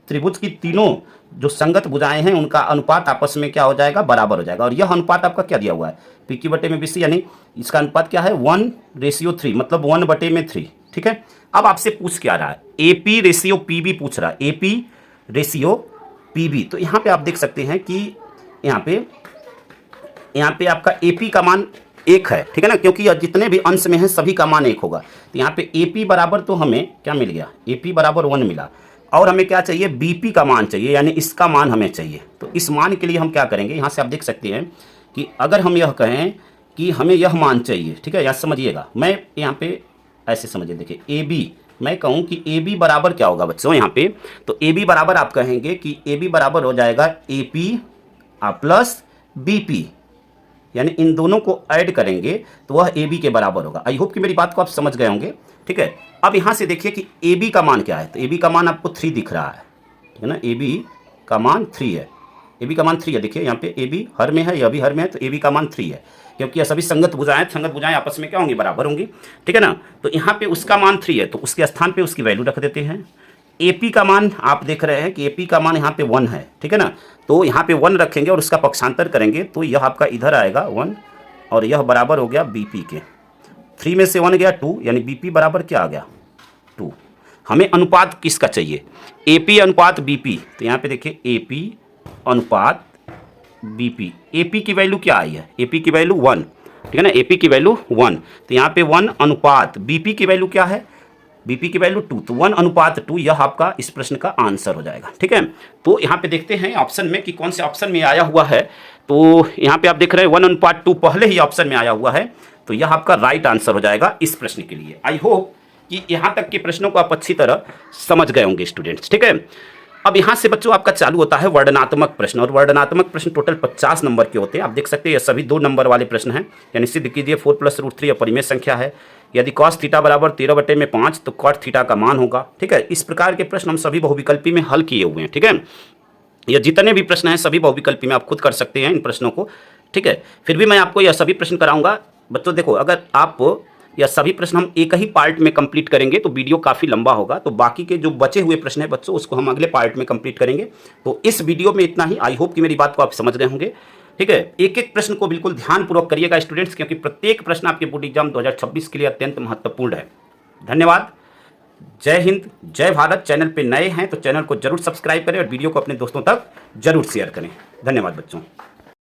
त्रिभुज की तीनों जो संगत भुजाएं हैं उनका अनुपात आपस में क्या हो जाएगा, बराबर हो जाएगा। और यह अनुपात आपका क्या दिया हुआ है, PQ बटे में BC, यानी इसका अनुपात क्या है 1:3, मतलब 1/3, ठीक है। अब आपसे पूछ क्या रहा है, AP रेशियो PB पूछ रहा है, AP रेशियो PB। तो यहाँ पे आप देख सकते हैं कि यहाँ पे आपका AP का मान 1 है, ठीक है ना, क्योंकि यह जितने भी अंश में है सभी का मान 1 होगा। तो यहाँ पे AP बराबर तो हमें क्या मिल गया, AP बराबर 1 मिला, और हमें क्या चाहिए, BP का मान चाहिए, यानी इसका मान हमें चाहिए। तो इस मान के लिए हम क्या करेंगे, यहाँ से आप देख सकते हैं कि अगर हम यह कहें कि हमें यह मान चाहिए, ठीक है, यहाँ समझिएगा, मैं यहाँ पे ऐसे समझिए, देखिए AB, मैं कहूँ कि AB बराबर क्या होगा बच्चों यहाँ पे, तो AB बराबर आप कहेंगे कि AB बराबर हो जाएगा AP प्लस BP, यानी इन दोनों को ऐड करेंगे तो वह AB के बराबर होगा। आई होप कि मेरी बात को आप समझ गए होंगे, ठीक है। अब यहाँ से देखिए कि AB का मान क्या है, तो AB का मान आपको 3 दिख रहा है, ठीक है ना, AB का मान 3 है, AB का मान 3 है। देखिए यहाँ पे AB हर में है, यह भी हर में है, तो AB का मान 3 है, क्योंकि यह सभी संगत भुजाएं आपस में क्या होंगी, बराबर होंगी, ठीक है ना। तो यहाँ पे उसका मान 3 है, तो उसके स्थान पे उसकी वैल्यू रख देते हैं। AP का मान आप देख रहे हैं कि AP का मान यहाँ पे 1 है, ठीक है ना, तो यहाँ पे 1 रखेंगे और उसका पक्षांतर करेंगे तो यह आपका इधर आएगा 1, और यह बराबर हो गया BP के। 3 में से 1 गया 2, यानी BP बराबर क्या आ गया 2। हमें अनुपात किसका चाहिए, AP अनुपात BP। तो यहाँ पे देखिए AP अनुपात BP, AP की वैल्यू क्या आई है, AP की वैल्यू 1, ठीक है ना, AP की वैल्यू 1, तो यहाँ पे 1 अनुपात BP की वैल्यू क्या है, BP की वैल्यू 2, तो 1:2 यह आपका इस प्रश्न का आंसर हो जाएगा, ठीक है। तो यहाँ पे देखते हैं ऑप्शन में कि कौन से ऑप्शन में आया हुआ है। तो यहाँ पे आप देख रहे हैं 1:2 पहले ही ऑप्शन में आया हुआ है, तो यह आपका राइट आंसर हो जाएगा इस प्रश्न के लिए। आई होप कि यहाँ तक के प्रश्नों को आप अच्छी तरह समझ गए होंगे स्टूडेंट्स, ठीक है। अब यहाँ से बच्चों आपका चालू होता है वर्णनात्मक प्रश्न, और वर्णनात्मक प्रश्न टोटल 50 नंबर के होते हैं। आप देख सकते हैं ये सभी 2 नंबर वाले प्रश्न हैं, यानी सिद्ध कीजिए 4 + √3 अपरिमेय संख्या है। यदि cos थीटा बराबर 13/5 तो cot थीटा का मान होगा, ठीक है। इस प्रकार के प्रश्न हम सभी बहुविकल्पी में हल किए हुए हैं, ठीक है। यह जितने भी प्रश्न हैं सभी बहुविकल्पी में आप खुद कर सकते हैं इन प्रश्नों को, ठीक है। फिर भी मैं आपको यह सभी प्रश्न कराऊंगा बच्चों। देखो अगर आप यह सभी प्रश्न हम एक ही पार्ट में कंप्लीट करेंगे तो वीडियो काफ़ी लंबा होगा, तो बाकी के जो बचे हुए प्रश्न हैं बच्चों उसको हम अगले पार्ट में कंप्लीट करेंगे। तो इस वीडियो में इतना ही। आई होप कि मेरी बात को आप समझ गए होंगे, ठीक है। एक एक प्रश्न को बिल्कुल ध्यानपूर्वक करिएगा स्टूडेंट्स, क्योंकि प्रत्येक प्रश्न आपके बोर्ड एग्जाम 2026 के लिए अत्यंत महत्वपूर्ण है। धन्यवाद। जय हिंद, जय भारत। चैनल पे नए हैं तो चैनल को जरूर सब्सक्राइब करें और वीडियो को अपने दोस्तों तक जरूर शेयर करें। धन्यवाद बच्चों।